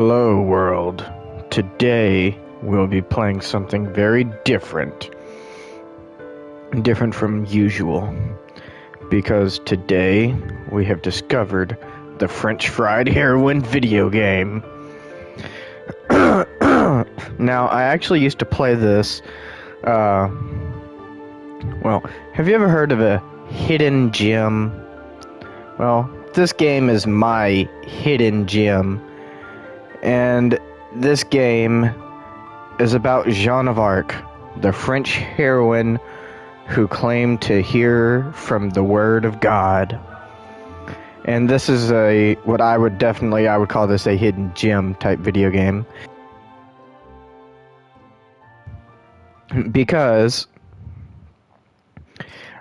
Hello world. Today we'll be playing something very different. Different from usual. Because today we have discovered the French fried heroine video game. Now, I actually used to play this, well, have you ever heard of a hidden gem? Well, this game is my hidden gem. And this game is about Joan of Arc, the French heroine who claimed to hear from the word of God. And this is what I would call this a hidden gem type video game. Because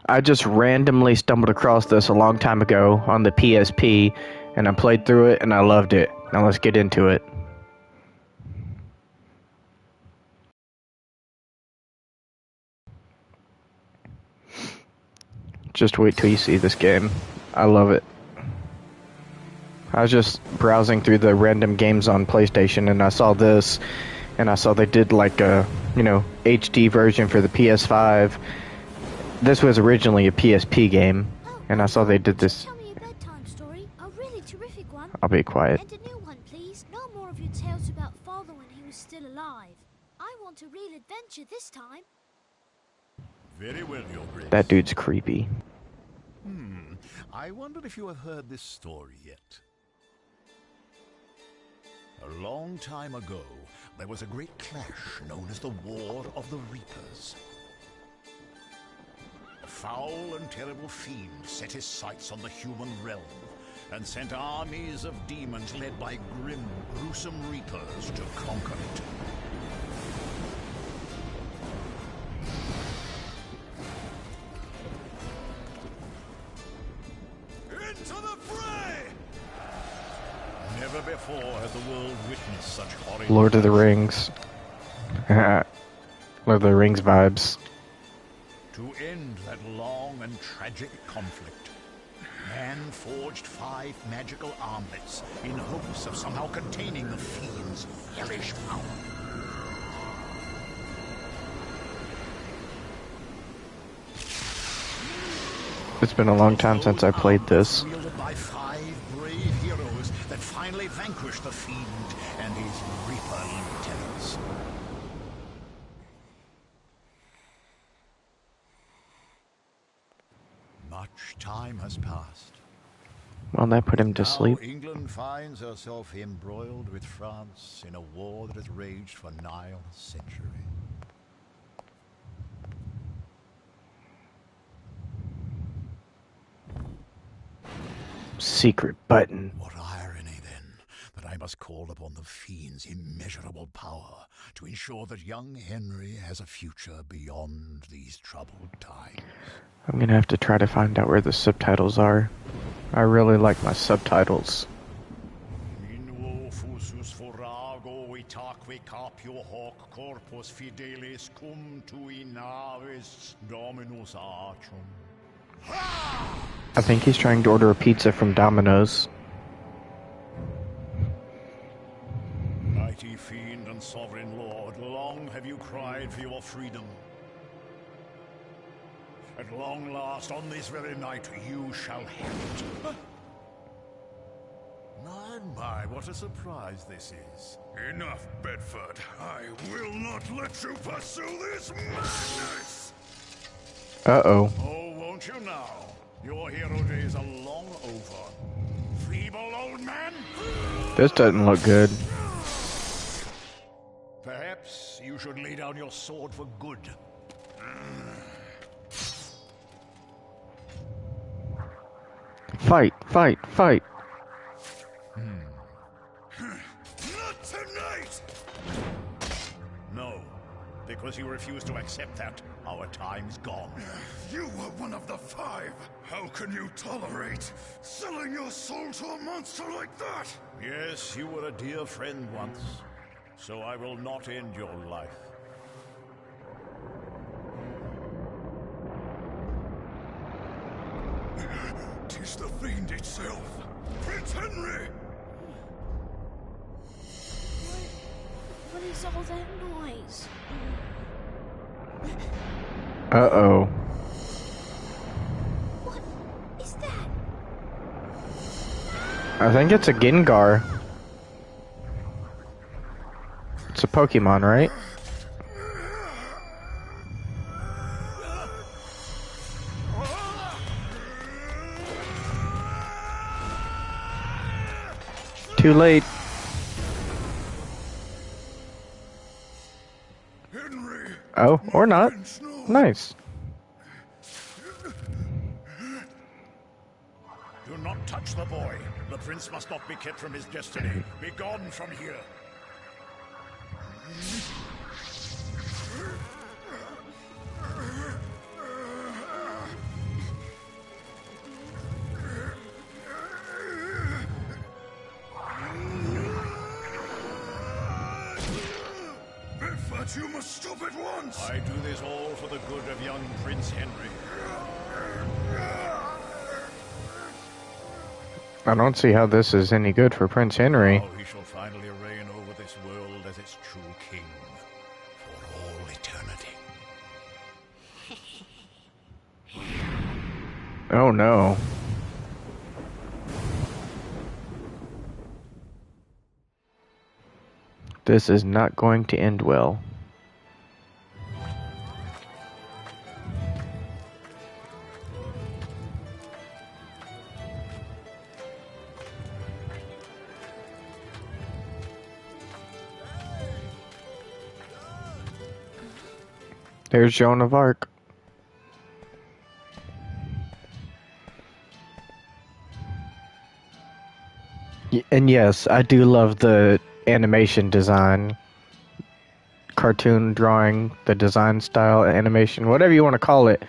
I just randomly stumbled across this a long time ago on the PSP, and I played through it and I loved it. Now let's get into it. Just wait till you see this game. I love it. I was just browsing through the random games on PlayStation and I saw this, and I saw they did like a, HD version for the PS5. This was originally a PSP game, and I saw they did this. Tell me a bedtime story, a really terrific one. I'll be quiet. And a new one, please. No more of your tales about father when he was still alive. I want a real adventure this time. Very well, Your Grace. That dude's creepy. I wonder if you have heard this story yet. A long time ago, there was a great clash known as the War of the Reapers. A foul and terrible fiend set his sights on the human realm and sent armies of demons led by grim, gruesome reapers to conquer it. Into the fray! Never before had the world witnessed such horrid... Lord of the Rings. Lord of the Rings vibes. To end that long and tragic conflict, man forged 5 magical armlets in hopes of somehow containing the fiend's hellish power. It's been a long time since I played this. Wielded by 5 brave heroes that finally vanquished the fiend and his reaper lieutenants. Much time has passed. Well, that put him to sleep. Now England finds herself embroiled with France in a war that has raged for nigh on a century. Secret button. What irony, then, that I must call upon the fiend's immeasurable power to ensure that young Henry has a future beyond these troubled times. I'm gonna have to try to find out where the subtitles are. I really like my subtitles. Minuo fusus forago itaque capio hoc corpus fidelis cum tui navis dominus archum. I think he's trying to order a pizza from Domino's. Mighty fiend and sovereign lord, long have you cried for your freedom. At long last, on this very night, you shall have it. My, what a surprise this is. Enough, Bedford. I will not let you pursue this madness! Uh-oh. Oh, won't you now? Your hero days are long over. Feeble old man? This doesn't look good. Perhaps you should lay down your sword for good. Fight, fight, fight. Not tonight! No, because you refuse to accept that. Our time's gone. You were one of the 5. How can you tolerate selling your soul to a monster like that? Yes, you were a dear friend once, so I will not end your life. 'Tis the fiend itself. Prince Henry! is all that noise? Uh-oh. What is that? I think it's a Gengar. It's a Pokemon, right? Too late. Henry! Oh, or not. Nice. Do not touch the boy. The prince must not be kept from his destiny. Be gone from here. But you must stop at once! I do this all for the good of young Prince Henry. I don't see how this is any good for Prince Henry. Now he shall finally reign over this world as its true king for all eternity. Oh no. This is not going to end well. There's Joan of Arc. And yes, I do love the animation design. Cartoon drawing, the design style, animation, whatever you want to call it.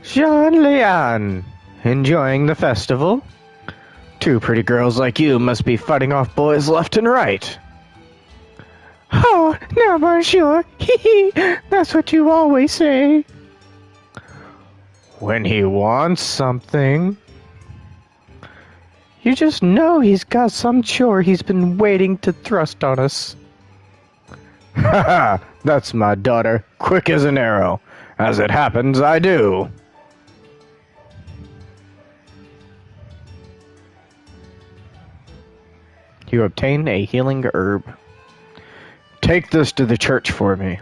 Jean Lian, enjoying the festival? Two pretty girls like you must be fighting off boys left and right. Oh, now monsieur, hee hee, that's what you always say. When he wants something. You just know he's got some chore he's been waiting to thrust on us. Haha, that's my daughter, quick as an arrow. As it happens, I do. You obtain a healing herb. Take this to the church for me.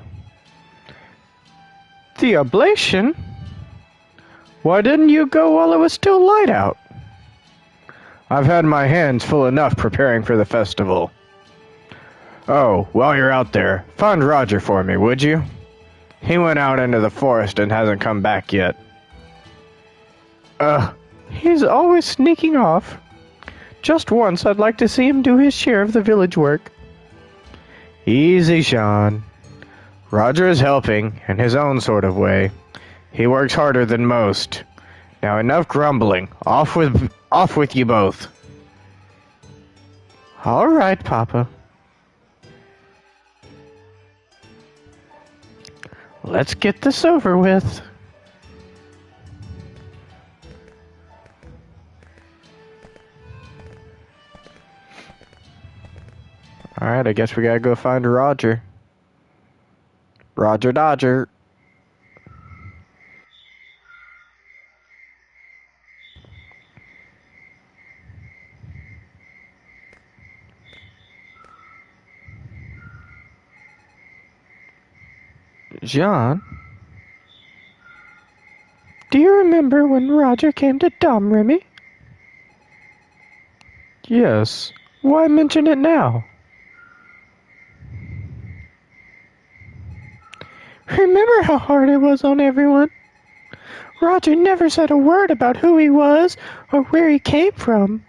The oblation? Why didn't you go while it was still light out? I've had my hands full enough preparing for the festival. Oh, while you're out there, find Roger for me, would you? He went out into the forest and hasn't come back yet. He's always sneaking off. Just once I'd like to see him do his share of the village work. Easy, Sean. Roger is helping, in his own sort of way. He works harder than most. Now enough grumbling. Off with you both. All right, Papa. Let's get this over with. All right, I guess we gotta go find Roger. Roger Dodger. John? Do you remember when Roger came to Domremy? Yes. Why mention it now? Remember how hard it was on everyone? Roger never said a word about who he was or where he came from.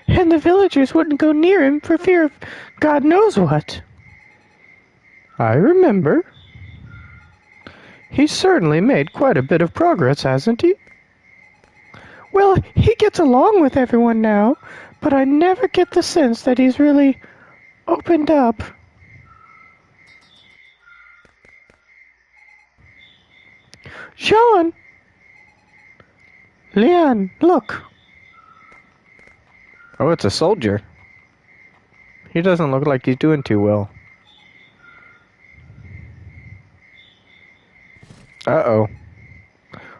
And the villagers wouldn't go near him for fear of God knows what. I remember. He's certainly made quite a bit of progress, hasn't he? Well, he gets along with everyone now, but I never get the sense that he's really opened up. Sean! Leon, look. Oh, it's a soldier. He doesn't look like he's doing too well. Uh-oh.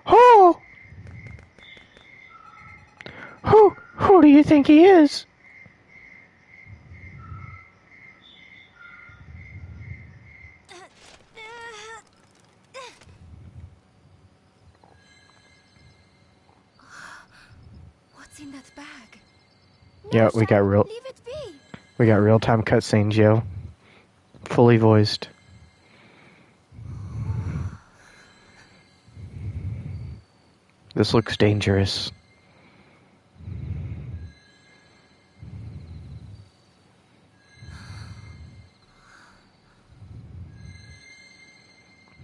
Oh! Who do you think he is? What's in that bag? Yeah, we got Leave it be. real-time cutscenes, yo. Fully voiced. This looks dangerous.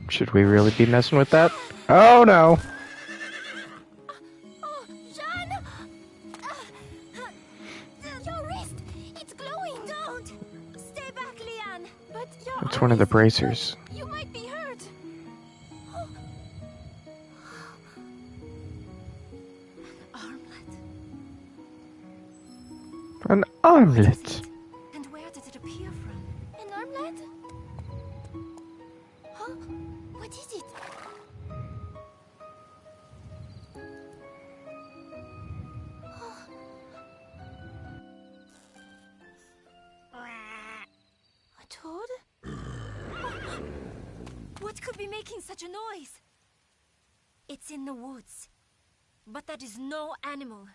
Should we really be messing with that? Oh no! Oh, Jeanne! Your wrist! It's glowing! Don't! Stay back, Leanne! But your It's one of the eyes- bracers. You might be hurt! Armlet. An armlet. And where did it appear from? An armlet? Huh? What is it? A toad? What could be making such a noise? It's in the woods. But that is no animal.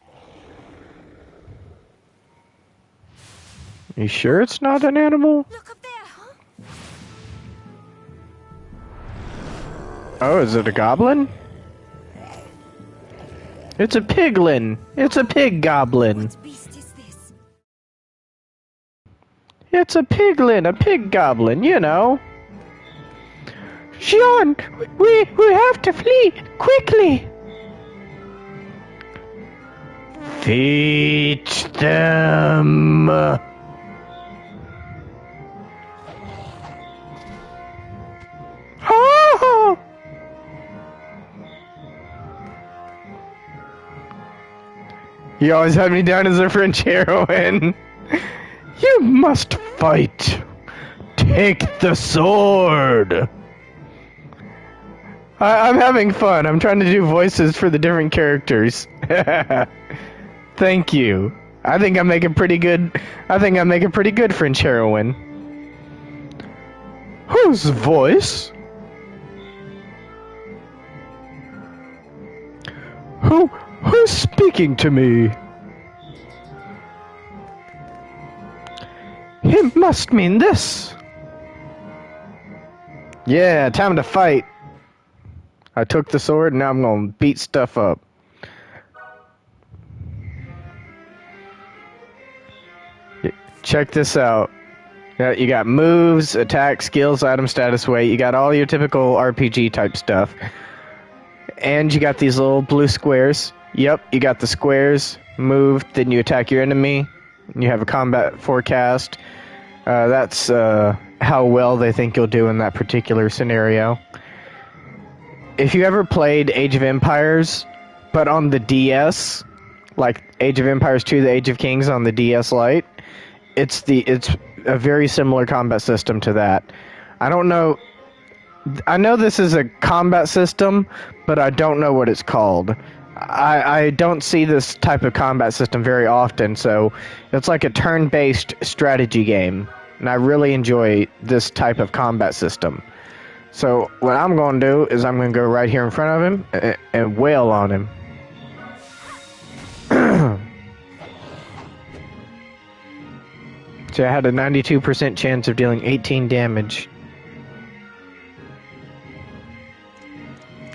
You sure it's not an animal? Look up there, huh? Oh, is it a goblin? It's a piglin. It's a pig goblin. What beast is this? It's a piglin, a pig goblin, you know. Jean, we have to flee quickly. Feed them. Oh! You always had me down as a French heroine. You must fight. Take the sword. I'm having fun. I'm trying to do voices for the different characters. Thank you. I think I make a pretty good French heroine. Whose voice? Who's speaking to me? It must mean this. Yeah, time to fight. I took the sword and now I'm gonna beat stuff up. Check this out. You got moves, attack, skills, item status, weight. You got all your typical RPG type stuff. And you got these little blue squares. Yep, you got the squares. Move, then you attack your enemy. You have a combat forecast. That's how well they think you'll do in that particular scenario. If you ever played Age of Empires, but on the DS, like Age of Empires 2, the Age of Kings on the DS Lite, it's a very similar combat system to that. I don't know. I know this is a combat system, but I don't know what it's called. I don't see this type of combat system very often, so it's like a turn-based strategy game, and I really enjoy this type of combat system. So what I'm going to do is I'm going to go right here in front of him and wail on him. So I had a 92% chance of dealing 18 damage.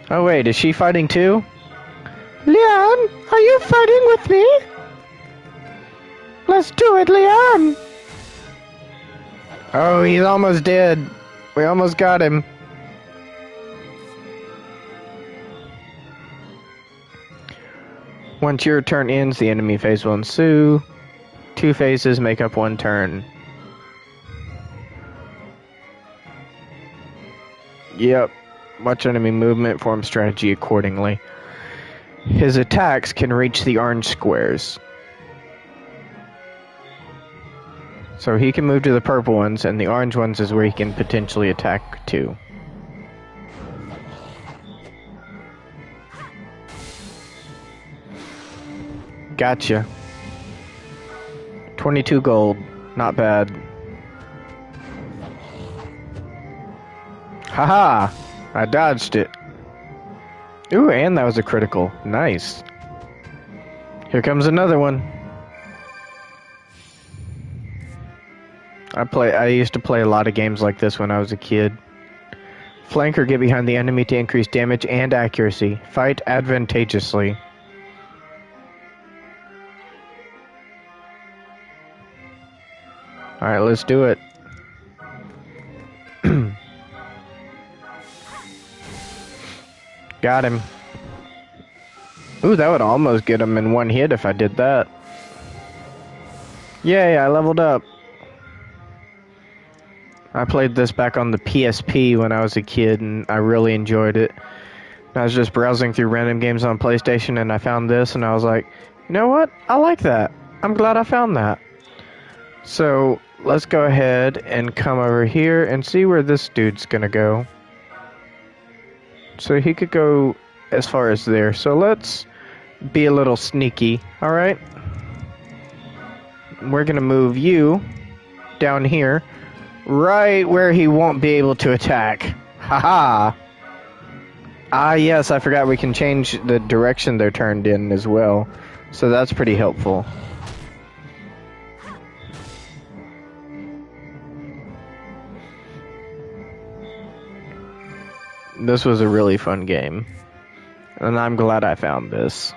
Oh wait, is she fighting too? Leon, are you fighting with me? Let's do it, Leon! Oh, he's almost dead. We almost got him. Once your turn ends, the enemy phase will ensue. 2 phases make up 1 turn. Yep. Watch enemy movement, form strategy accordingly. His attacks can reach the orange squares. So he can move to the purple ones, and the orange ones is where he can potentially attack to. Gotcha. 22 gold. Not bad. Haha! I dodged it. Ooh, and that was a critical. Nice. Here comes another one. I used to play a lot of games like this when I was a kid. Flank or get behind the enemy to increase damage and accuracy. Fight advantageously. Alright, let's do it. Got him. Ooh, that would almost get him in one hit if I did that. Yay, I leveled up. I played this back on the PSP when I was a kid, and I really enjoyed it. I was just browsing through random games on PlayStation, and I found this, and I was like, you know what? I like that. I'm glad I found that. So, let's go ahead and come over here and see where this dude's gonna go. So he could go as far as there. So let's be a little sneaky, alright? We're gonna move you down here, right where he won't be able to attack. Haha! Ah yes, I forgot we can change the direction they're turned in as well. So that's pretty helpful. This was a really fun game, and I'm glad I found this.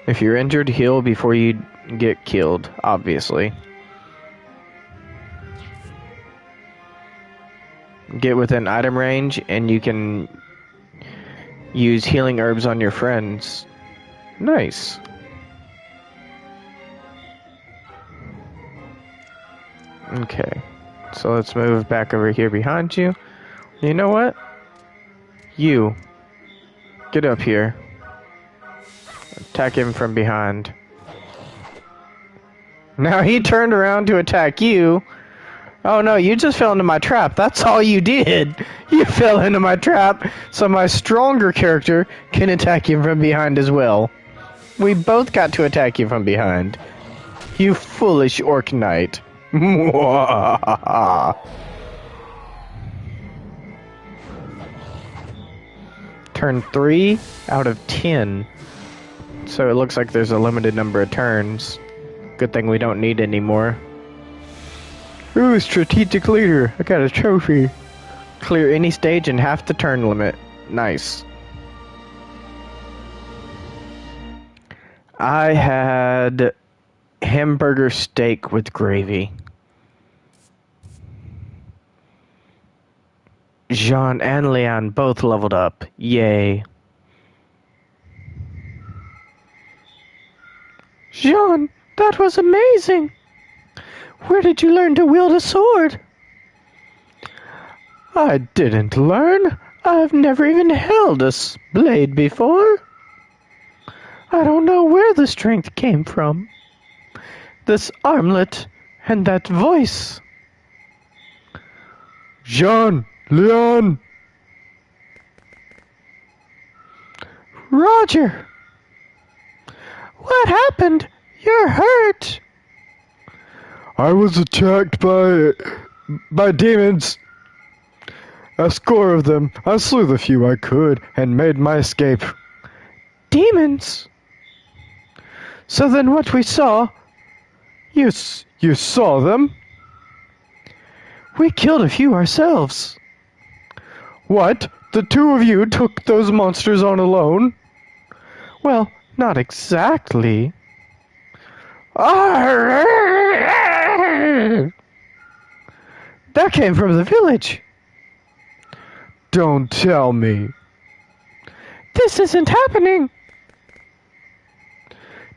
If you're injured, heal before you get killed, obviously. Get within item range, and you can use healing herbs on your friends. Nice. Okay. So let's move back over here behind you. You know what? You. Get up here. Attack him from behind. Now he turned around to attack you. Oh no, you just fell into my trap. That's all you did. You fell into my trap, so my stronger character can attack you from behind as well. We both got to attack you from behind. You foolish orc knight. Turn 3 out of 10. So it looks like there's a limited number of turns. Good thing we don't need any more. Ooh, strategic leader. I got a trophy. Clear any stage in half the turn limit. Nice. I had hamburger steak with gravy. Jean and Leon both leveled up. Yay. Jean, that was amazing. Where did you learn to wield a sword? I didn't learn. I've never even held a blade before. I don't know where the strength came from. This armlet and that voice. Jean, Leon. Roger. What happened? You're hurt. I was attacked by demons. A score of them. I slew the few I could and made my escape. Demons? So then what we saw... You saw them? We killed a few ourselves. What? The two of you took those monsters on alone? Well, not exactly. That came from the village. Don't tell me. This isn't happening.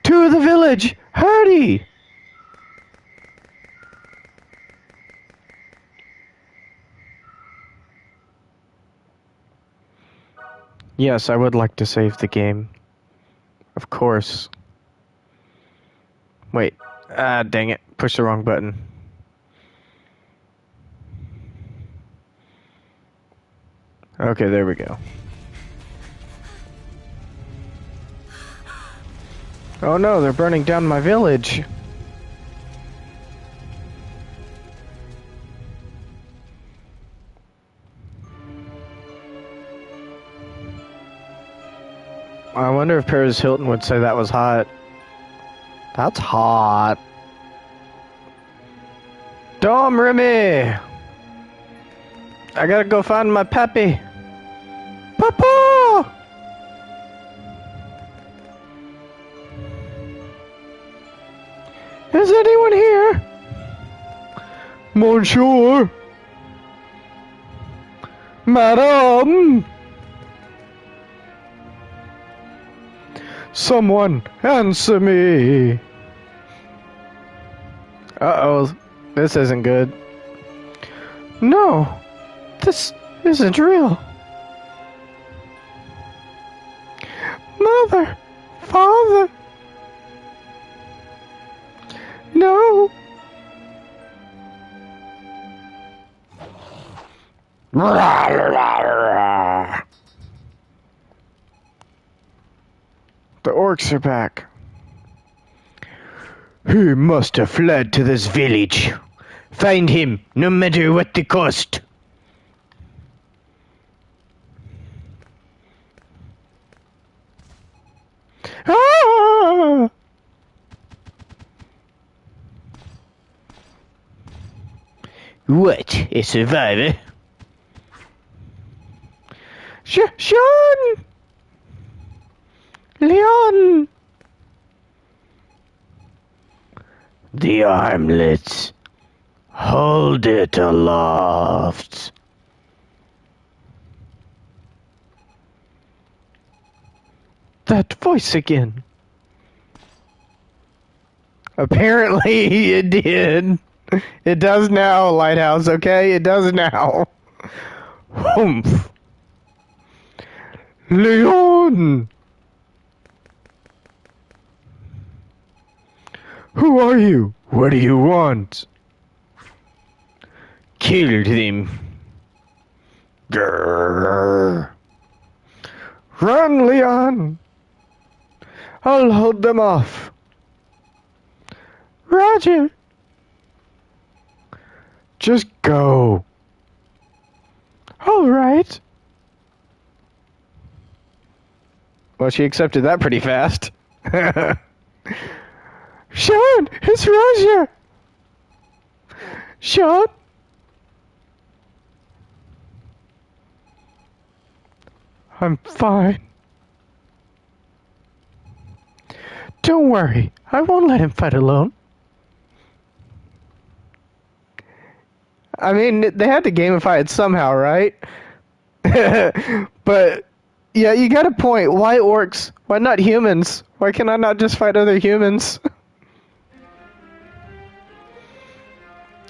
To the village, hurry! Yes, I would like to save the game. Of course. Wait. Ah, dang it. Pushed the wrong button. Okay, there we go. Oh no, they're burning down my village. I wonder if Paris Hilton would say that was hot. That's hot. Dom Remy! I gotta go find my pappy. Papa! Is anyone here? Monsieur? Madam? Someone answer me. Uh-oh, this isn't good. No, this isn't real. Mother, father. No. The orcs are back. He must have fled to this village. Find him, no matter what the cost. Ah! What, a survivor? Sean! Leon! The armlets. Hold it aloft. That voice again. Apparently it did. It does now, Lighthouse, okay? It does now. Humph. Leon! Who are you? What do you want? Killed him. Grrr. Run, Leon! I'll hold them off. Roger. Just go. All right. Well, she accepted that pretty fast. Sean, it's Roger. Sean? I'm fine. Don't worry, I won't let him fight alone. I mean, they had to gamify it somehow, right? But, yeah, you got a point. Why orcs? Why not humans? Why can I not just fight other humans?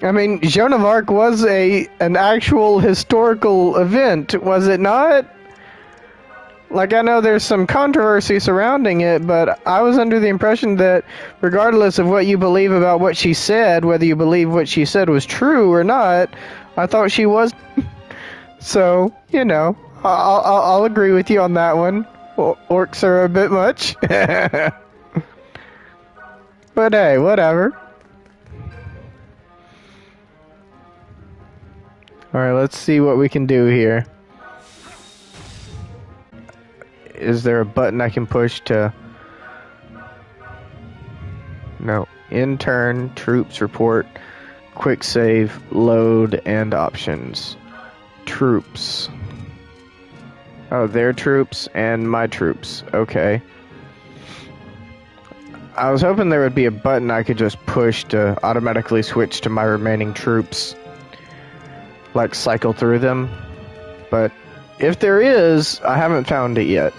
I mean, Joan of Arc was an actual historical event, was it not? Like, I know there's some controversy surrounding it, but I was under the impression that regardless of what you believe about what she said, whether you believe what she said was true or not, I thought she was. So, you know, I'll agree with you on that one. Orcs are a bit much. But hey, whatever. Alright, let's see what we can do here. Is there a button I can push to... No. Intern, troops, report, quick save, load, and options. Troops. Oh, their troops and my troops. Okay. I was hoping there would be a button I could just push to automatically switch to my remaining troops. Like, cycle through them. But if there is, I haven't found it yet.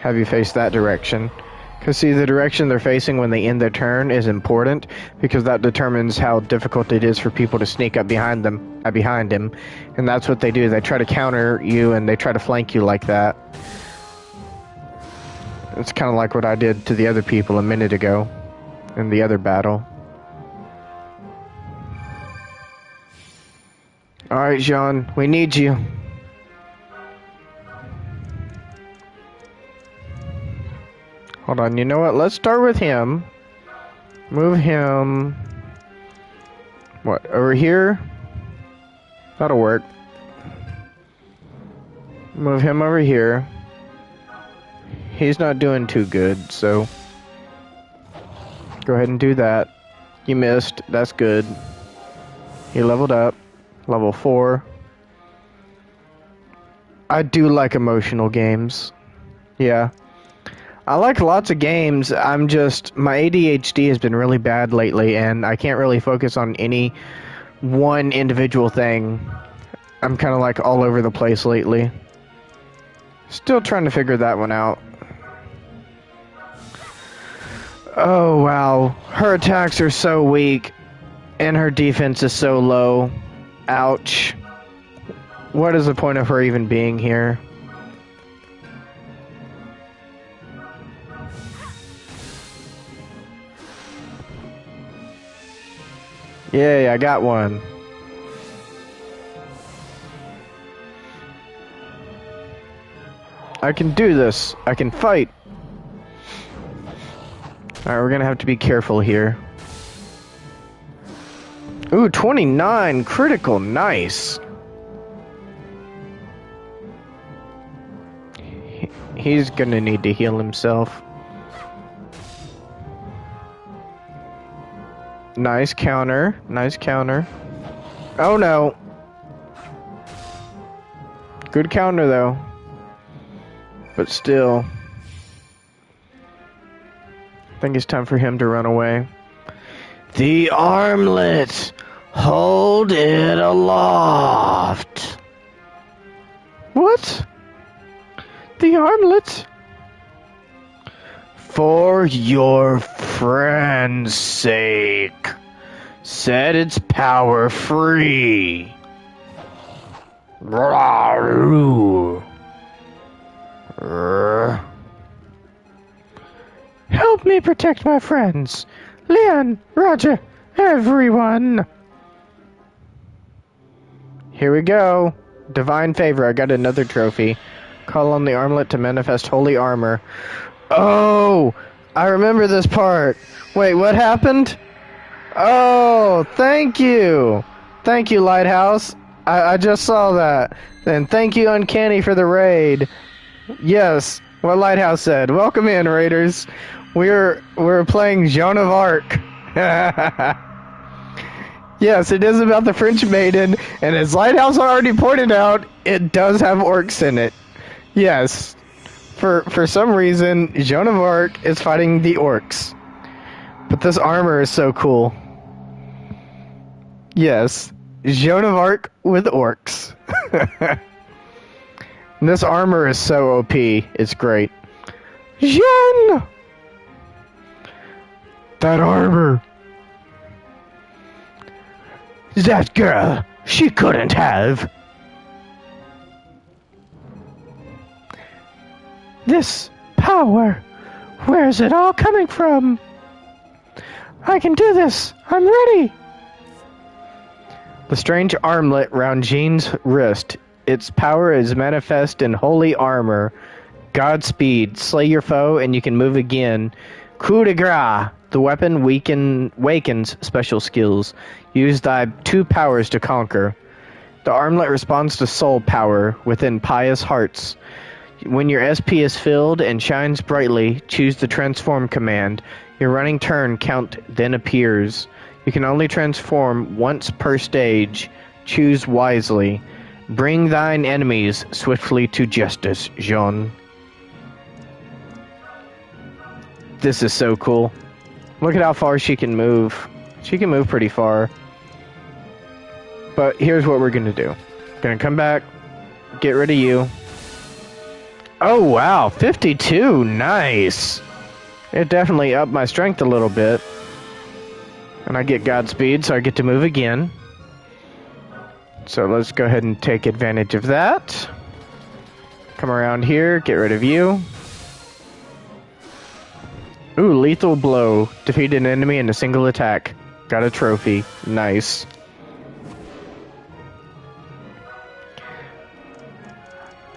Have you faced that direction? Because see, the direction they're facing when they end their turn is important, because that determines how difficult it is for people to sneak up behind him, and that's what they do. They try to counter you, and they try to flank you like that. It's kind of like what I did to the other people a minute ago in the other battle. Alright, Jean, we need you. Hold on, you know what? Let's start with him. Move him... What, over here? That'll work. Move him over here. He's not doing too good, so... Go ahead and do that. You missed. That's good. He leveled up. Level 4. I do like emotional games. Yeah. I like lots of games. I'm just... My ADHD has been really bad lately, and I can't really focus on any one individual thing. I'm kind of like all over the place lately. Still trying to figure that one out. Oh, wow. Her attacks are so weak, and her defense is so low. Ouch. What is the point of her even being here? Yay, I got one. I can do this. I can fight. Alright, we're gonna have to be careful here. Ooh, 29 critical. Nice. He's gonna need to heal himself. Nice counter. Nice counter. Oh no. Good counter though. But still. I think it's time for him to run away. The armlet! Hold it aloft! What? The armlet? For your friend's sake, set its power free. Help me protect my friends. Leon, Roger, everyone. Here we go. Divine favor. I got another trophy. Call on the armlet to manifest holy armor. Oh, I remember this part. Wait, what happened? Oh, thank you. Thank you, Lighthouse. I just saw that. And thank you, Uncanny, for the raid. Yes, what Lighthouse said. Welcome in, raiders. We're playing Joan of Arc. Yes, it is about the French maiden, and as Lighthouse already pointed out, it does have orcs in it. Yes. For some reason, Joan of Arc is fighting the orcs. But this armor is so cool. Yes. Joan of Arc with orcs. And this armor is so OP. It's great. Jean! That armor. That girl, she couldn't have. This power, where's it all coming from? I can do this. I'm ready. The strange armlet round Jean's wrist. Its power is manifest in holy armor. Godspeed. Slay your foe and you can move again. Coup de grace. The weapon wakens special skills. Use thy 2 powers to conquer. The armlet responds to soul power within pious hearts. When your SP is filled and shines brightly, choose the transform command. Your running turn count then appears. You can only transform once per stage. Choose wisely. Bring thine enemies swiftly to justice, Jean. This is so cool. Look at how far she can move. She can move pretty far. But here's what we're gonna do. Gonna come back, get rid of you. Oh wow, 52, nice. It definitely upped my strength a little bit. And I get Godspeed, so I get to move again. So let's go ahead and take advantage of that. Come around here, get rid of you. Ooh, lethal blow. Defeated an enemy in a single attack. Got a trophy. Nice.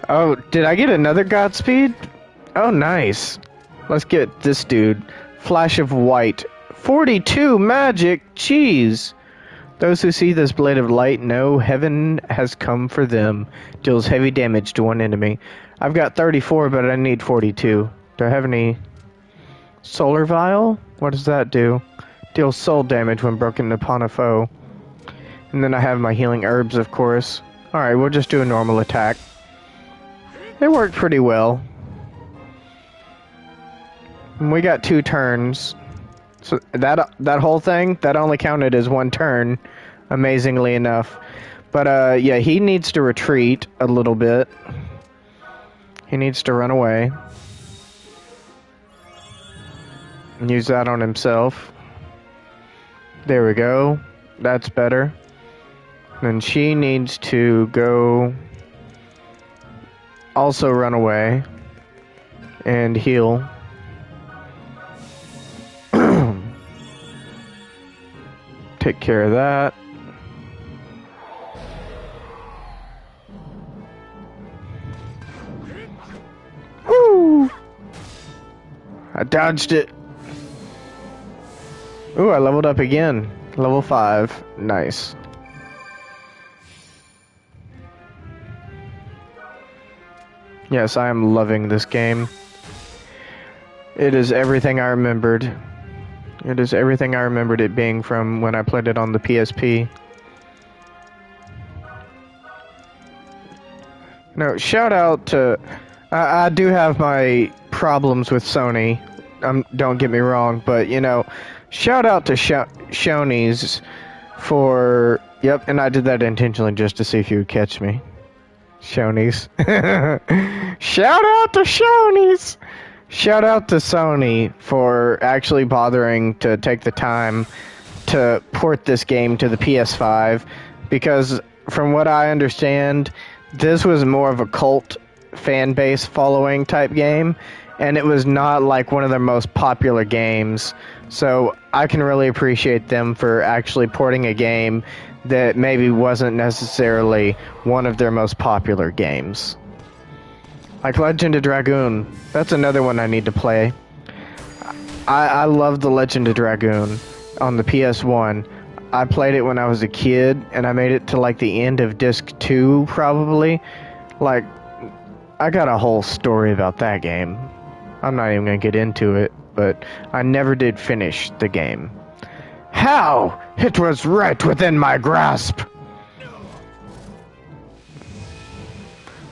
Oh, did I get another Godspeed? Oh, nice. Let's get this dude. Flash of white. 42 magic. Jeez. Those who see this blade of light know heaven has come for them. Deals heavy damage to one enemy. I've got 34, but I need 42. Do I have any... Solar Vial? What does that do? Deals soul damage when broken upon a foe. And then I have my healing herbs, of course. Alright, we'll just do a normal attack. It worked pretty well. And we got 2 turns. So that whole thing, that only counted as 1 turn, amazingly enough. But yeah, he needs to retreat a little bit. He needs to run away. And use that on himself. There we go. That's better. Then she needs to go... also run away. And heal. Take care of that. Woo! I dodged it. Ooh, I leveled up again. Level 5. Nice. Yes, I am loving this game. It is everything I remembered. It is everything I remembered it being from when I played it on the PSP. No, shout out to... I do have my problems with Sony. Don't get me wrong, but, you know, shout out to Shoney's for... Yep, and I did that intentionally just to see if you would catch me. Shoney's. Shout out to Shoney's! Shout out to Sony for actually bothering to take the time to port this game to the PS5, because from what I understand, this was more of a cult fan base following type game, and it was not like one of their most popular games. So I can really appreciate them for actually porting a game that maybe wasn't necessarily one of their most popular games. Like Legend of Dragoon. That's another one I need to play. I love the Legend of Dragoon on the PS1. I played it when I was a kid, and I made it to like the end of disc 2, probably. Like, I got a whole story about that game. I'm not even gonna get into it, but I never did finish the game. How? It was right within my grasp!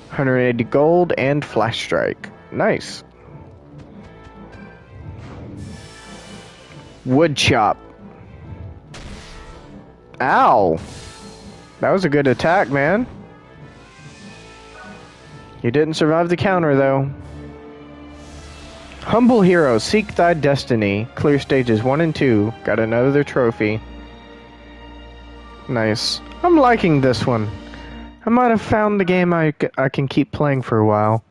180 gold and flash strike. Nice. Wood chop. Ow. That was a good attack, man. You didn't survive the counter, though. Humble hero, seek thy destiny. Clear stages 1 and 2. Got another trophy. Nice. I'm liking this one. I might have found the game I can keep playing for a while.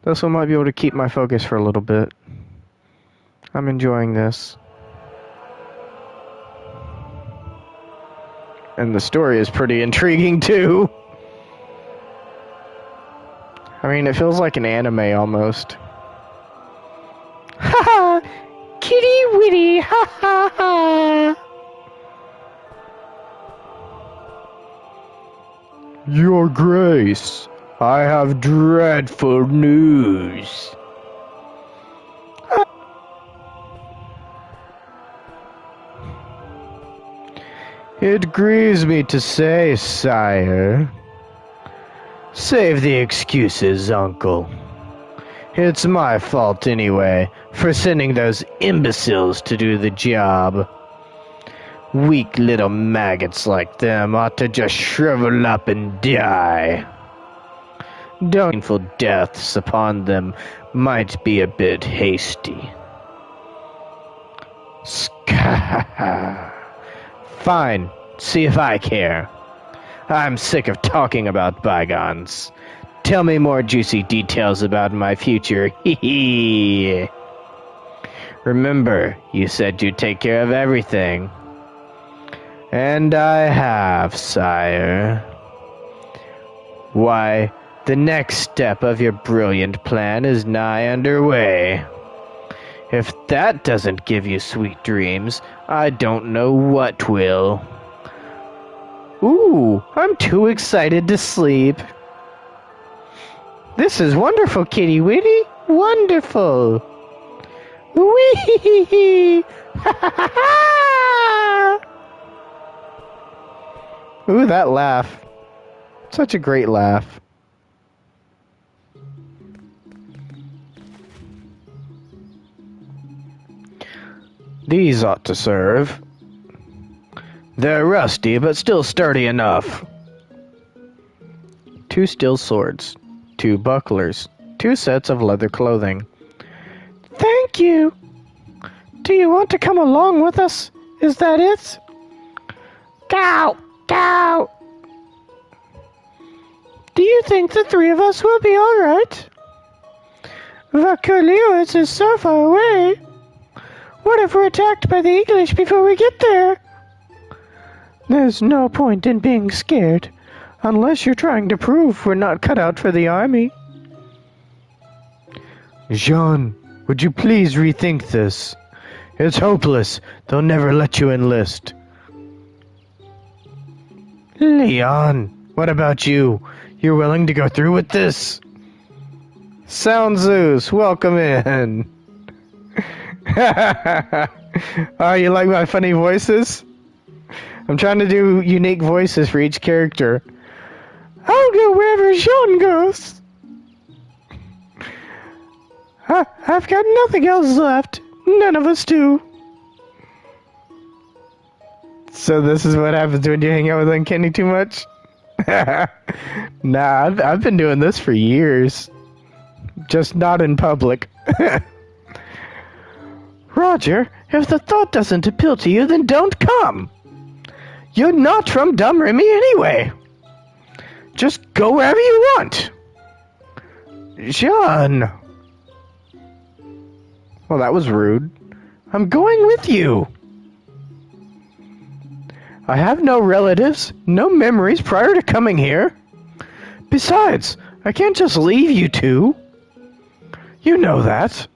This one might be able to keep my focus for a little bit. I'm enjoying this. And the story is pretty intriguing too. I mean, it feels like an anime almost. Ha ha! Kitty witty! Ha ha ha! Your Grace, I have dreadful news. It grieves me to say, sire. Save the excuses, uncle. It's my fault anyway, for sending those imbeciles to do the job. Weak little maggots like them ought to just shrivel up and die. Painful deaths upon them might be a bit hasty. Fine, see if I care. I'm sick of talking about bygones. Tell me more juicy details about my future. Hee hee. Remember, you said you'd take care of everything. And I have, sire. Why, the next step of your brilliant plan is nigh underway. If that doesn't give you sweet dreams, I don't know what will. Ooh, I'm too excited to sleep. This is wonderful, Kitty Witty. Wonderful. Wee! Ha ha ha ha! Ooh, that laugh. Such a great laugh. These ought to serve. They're rusty, but still sturdy enough. 2 steel swords, 2 bucklers, 2 sets of leather clothing. Thank you. Do you want to come along with us? Is that it? Cow! Cow! Do you think the 3 of us will be alright? Vaculius is so far away. What if we're attacked by the English before we get there? There's no point in being scared, unless you're trying to prove we're not cut out for the army. Jean, would you please rethink this? It's hopeless. They'll never let you enlist. Leon, what about you? You're willing to go through with this? Sound Zeus, welcome in. Oh, you like my funny voices? I'm trying to do unique voices for each character. I'll go wherever Jean goes. I've got nothing else left. None of us do. So this is what happens when you hang out with Uncanny too much? Nah, I've been doing this for years. Just not in public. Roger, if the thought doesn't appeal to you, then don't come. You're not from Dumb Remy anyway. Just go wherever you want. Jean. Well, that was rude. I'm going with you. I have no relatives, no memories prior to coming here. Besides, I can't just leave you two. You know that.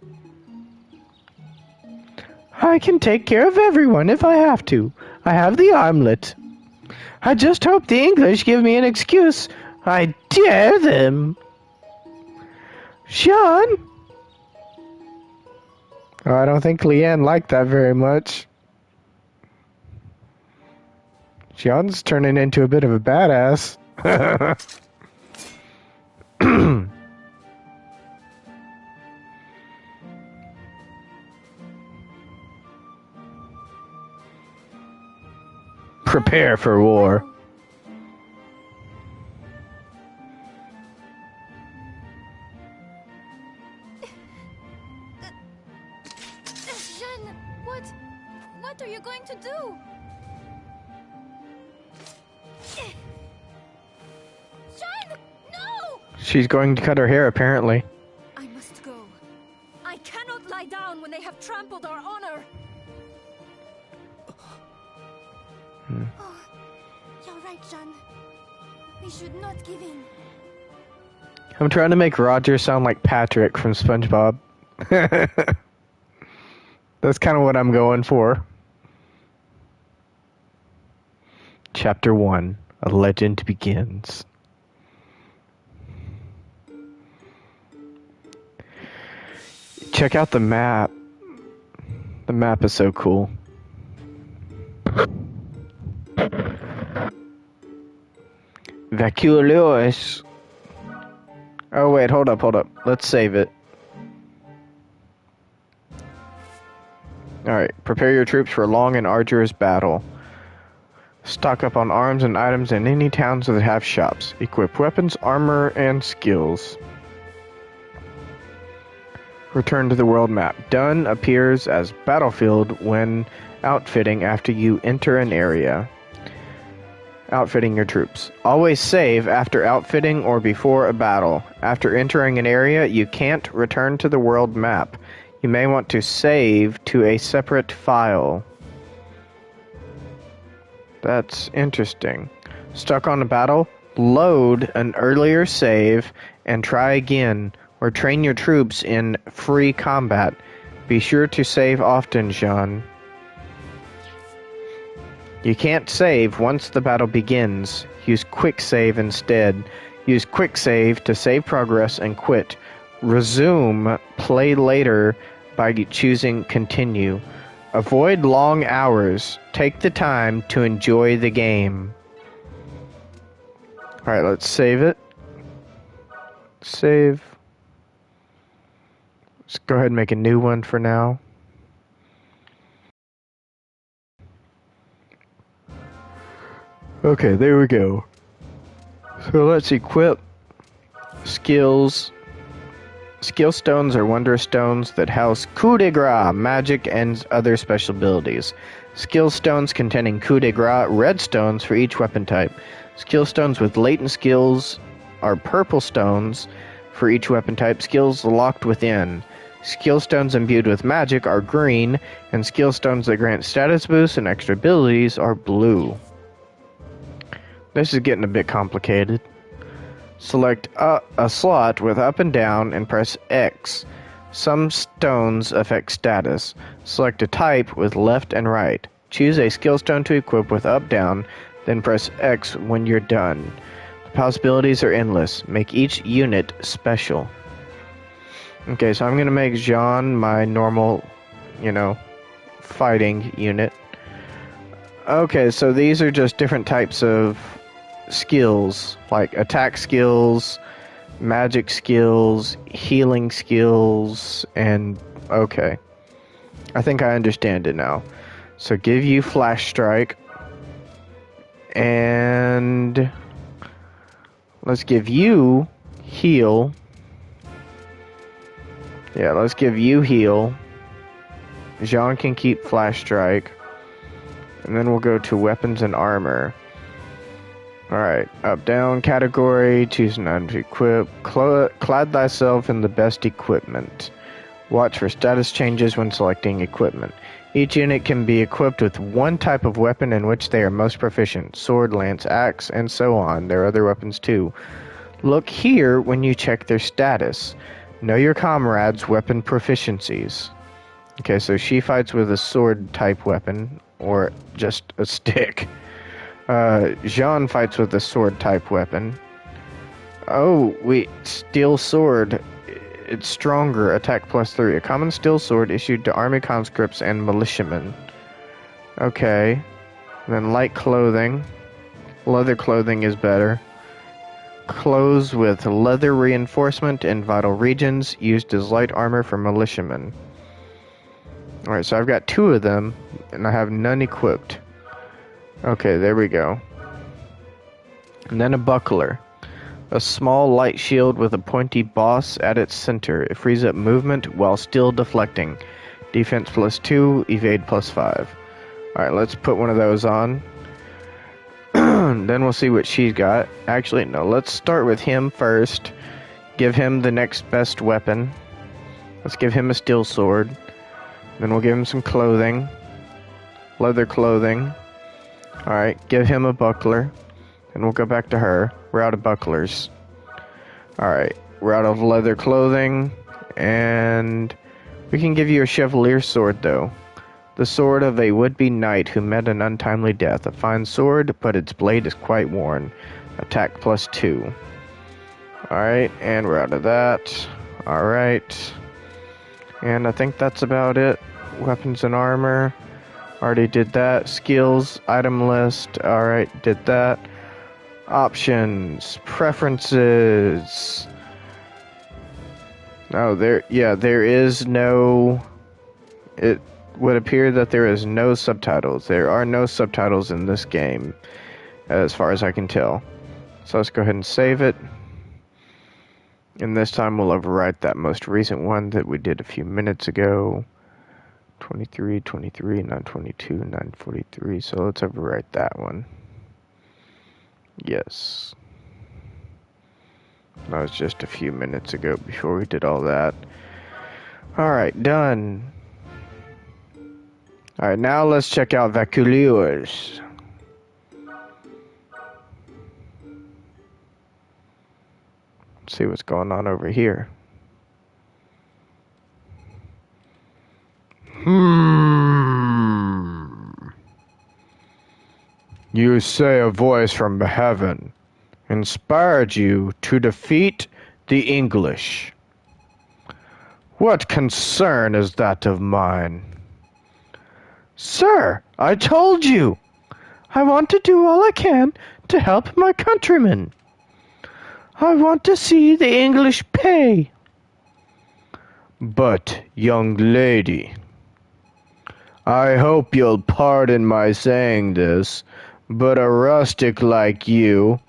I can take care of everyone if I have to. I have the armlet. I just hope the English give me an excuse. I dare them. Sean? Oh, I don't think Leanne liked that very much. Sean's turning into a bit of a badass. Prepare for war. Jeanne, what are you going to do? Jeanne, no! She's going to cut her hair, apparently. I must go. I cannot lie down when they have trampled our honor. Oh, you're right, Jeanne. We should not give in. I'm trying to make Roger sound like Patrick from SpongeBob. That's kind of what I'm going for. Chapter 1. A Legend Begins. Check out the map. The map is so cool. Vaculius. Oh wait, hold up. Let's save it. Alright, prepare your troops for a long and arduous battle. Stock up on arms and items in any towns that have shops. Equip weapons, armor, and skills. Return to the world map. Done appears as battlefield when outfitting after you enter an area. Outfitting your troops. Always save after outfitting or before a battle. After entering an area, you can't return to the world map. You may want to save to a separate file. That's interesting. Stuck on a battle? Load an earlier save and try again, or train your troops in free combat. Be sure to save often, Jean. You can't save once the battle begins. Use quick save instead. Use quick save to save progress and quit. Resume play later by choosing continue. Avoid long hours. Take the time to enjoy the game. Alright, let's save it. Save. Let's go ahead and make a new one for now. Okay, there we go. So let's equip skills. Skill stones are wonder stones that house coup de grace, magic, and other special abilities. Skill stones containing coup de grace, red stones for each weapon type. Skill stones with latent skills are purple stones for each weapon type, skills locked within. Skill stones imbued with magic are green, and skill stones that grant status boosts and extra abilities are blue. This is getting a bit complicated. Select a slot with up and down and press X. Some stones affect status. Select a type with left and right. Choose a skill stone to equip with up down, then press X when you're done. The possibilities are endless. Make each unit special. Okay, so I'm going to make Jean my normal, fighting unit. Okay, so these are just different types of skills, like attack skills, magic skills, healing skills, and okay. I think I understand it now. So give you Flash Strike, and let's give you Heal. Yeah, let's give you Heal. Jean can keep Flash Strike, and then we'll go to Weapons and Armor. Alright, up down category, choose an item to equip. Clad thyself in the best equipment. Watch for status changes when selecting equipment. Each unit can be equipped with one type of weapon in which they are most proficient. Sword, lance, axe, and so on. There are other weapons too. Look here when you check their status. Know your comrades' weapon proficiencies. Okay, so she fights with a sword type weapon, or just a stick. Jean fights with a sword type weapon. Oh, wait, steel sword. It's stronger, attack +3. A common steel sword issued to army conscripts and militiamen. Okay. And then light clothing. Leather clothing is better. Clothes with leather reinforcement in vital regions, used as light armor for militiamen. Alright, so I've got 2 of them, and I have none equipped. Okay, there we go. And then a buckler. A small light shield with a pointy boss at its center. It frees up movement while still deflecting. Defense +2, evade +5. Alright, let's put one of those on. Then we'll see what she's got. Actually, no, let's start with him first. Give him the next best weapon. Let's give him a steel sword. Then we'll give him some clothing. Leather clothing. Alright, give him a buckler. And we'll go back to her. We're out of bucklers. Alright, we're out of leather clothing. And we can give you a chevalier sword, though. The sword of a would-be knight who met an untimely death. A fine sword, but its blade is quite worn. Attack +2. Alright, and we're out of that. Alright. And I think that's about it. Weapons and armor. Already did that. Skills, item list. Alright, did that. Options, preferences. Oh, there is no... It would appear that there is no subtitles. There are no subtitles in this game, as far as I can tell. So let's go ahead and save it. And this time we'll overwrite that most recent one that we did a few minutes ago. 23, 922, 943. So let's overwrite that one. Yes. That was just a few minutes ago before we did all that. Alright, done. Alright, now let's check out Vaculiers. Let's see what's going on over here. You say a voice from heaven inspired you to defeat the English. What concern is that of mine? Sir, I told you. I want to do all I can to help my countrymen. I want to see the English pay. But, young lady, I hope you'll pardon my saying this, but a rustic like you,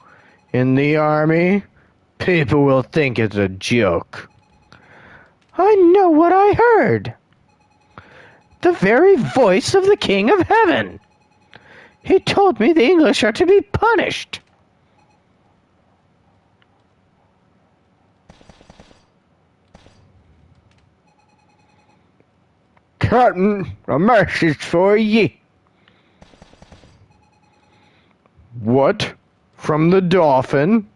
in the army, people will think it's a joke. I know what I heard. The very voice of the King of Heaven. He told me the English are to be punished. Captain, a message for ye. What? From the Dolphin?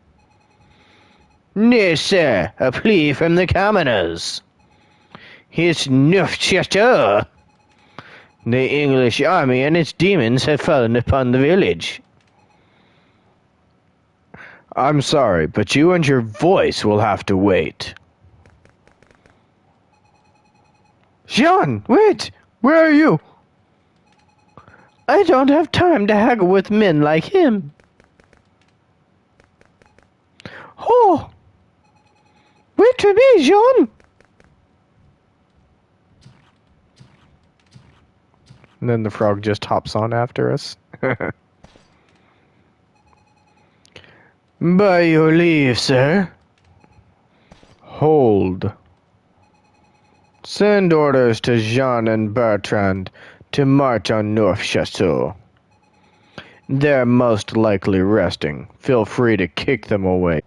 No, sir, a plea from the commoners. It's Neufchâteau. The English army and its demons have fallen upon the village. I'm sorry, but you and your voice will have to wait. Jean, wait! Where are you? I don't have time to haggle with men like him. Oh! Wait for me, Jean! And then the frog just hops on after us. By your leave, sir. Hold. Send orders to Jean and Bertrand to march on Neufchâteau. They're most likely resting. Feel free to kick them away.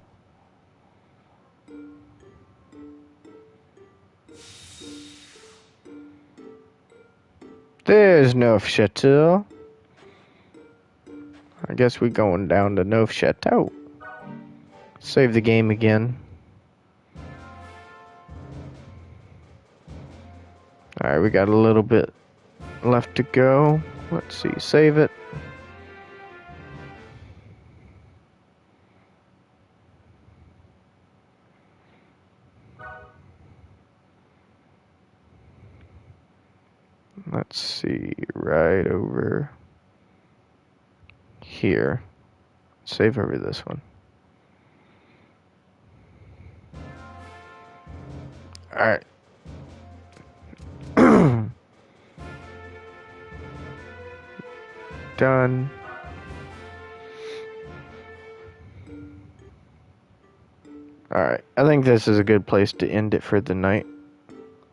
There's Neufchâteau. I guess we're going down to Neufchâteau. Save the game again. Alright, we got a little bit left to go. Let's see, save it. Let's see, right over here. Save over this one. Alright. Done. Alright, I think this is a good place to end it for the night.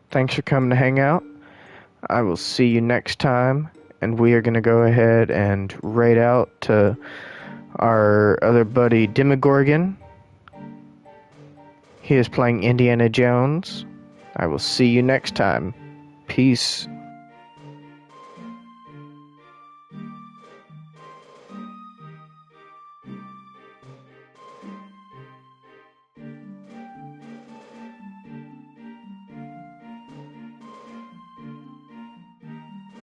Thanks for coming to hang out. I will see you next time, and we are going to go ahead and raid out to our other buddy Demogorgon. He is playing Indiana Jones. I will see you next time. Peace.